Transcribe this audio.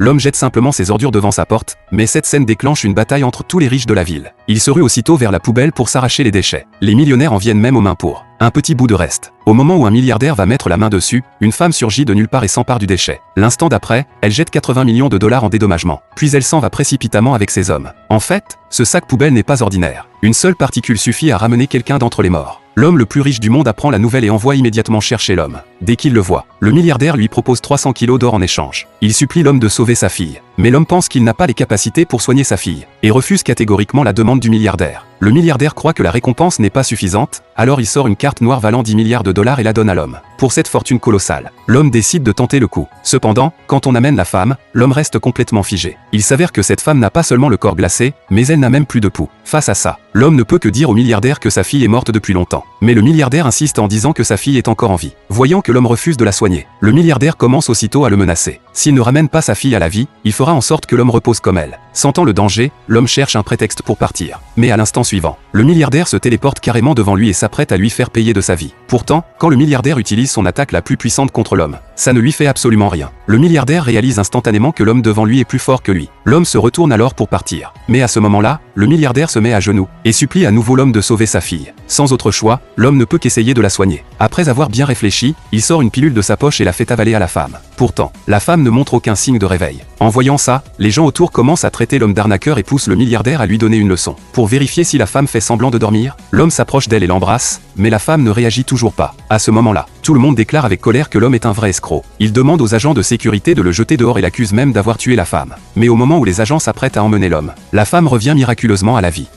L'homme jette simplement ses ordures devant sa porte, mais cette scène déclenche une bataille entre tous les riches de la ville. Ils se ruent aussitôt vers la poubelle pour s'arracher les déchets. Les millionnaires en viennent même aux mains pour un petit bout de reste. Au moment où un milliardaire va mettre la main dessus, une femme surgit de nulle part et s'empare du déchet. L'instant d'après, elle jette 80 millions de dollars en dédommagement. Puis elle s'en va précipitamment avec ses hommes. En fait, ce sac poubelle n'est pas ordinaire. Une seule particule suffit à ramener quelqu'un d'entre les morts. L'homme le plus riche du monde apprend la nouvelle et envoie immédiatement chercher l'homme. Dès qu'il le voit, le milliardaire lui propose 300 kilos d'or en échange. Il supplie l'homme de sauver sa fille. Mais l'homme pense qu'il n'a pas les capacités pour soigner sa fille, et refuse catégoriquement la demande du milliardaire. Le milliardaire croit que la récompense n'est pas suffisante, alors il sort une carte noire valant 10 milliards de dollars et la donne à l'homme. Pour cette fortune colossale, l'homme décide de tenter le coup. Cependant, quand on amène la femme, l'homme reste complètement figé. Il s'avère que cette femme n'a pas seulement le corps glacé, mais elle n'a même plus de pouls. Face à ça, l'homme ne peut que dire au milliardaire que sa fille est morte depuis longtemps. Mais le milliardaire insiste en disant que sa fille est encore en vie. Voyant que l'homme refuse de la soigner, le milliardaire commence aussitôt à le menacer. S'il ne ramène pas sa fille à la vie, il fera en sorte que l'homme repose comme elle. Sentant le danger, l'homme cherche un prétexte pour partir. Mais à l'instant suivant, le milliardaire se téléporte carrément devant lui et s'apprête à lui faire payer de sa vie. Pourtant, quand le milliardaire utilise son attaque la plus puissante contre l'homme, ça ne lui fait absolument rien. Le milliardaire réalise instantanément que l'homme devant lui est plus fort que lui. L'homme se retourne alors pour partir. Mais à ce moment-là, le milliardaire se met à genoux et supplie à nouveau l'homme de sauver sa fille. Sans autre choix, l'homme ne peut qu'essayer de la soigner. Après avoir bien réfléchi, il sort une pilule de sa poche et la fait avaler à la femme. Pourtant, la femme ne montre aucun signe de réveil. En voyant ça, les gens autour commencent à traiter l'homme d'arnaqueur et poussent le milliardaire à lui donner une leçon. Pour vérifier si la femme fait semblant de dormir, l'homme s'approche d'elle et l'embrasse, mais la femme ne réagit toujours pas. À ce moment-là, tout le monde déclare avec colère que l'homme est un vrai escroc. Il demande aux agents de sécurité de le jeter dehors et l'accuse même d'avoir tué la femme. Mais au moment où les agents s'apprêtent à emmener l'homme, la femme revient miraculeusement à la vie.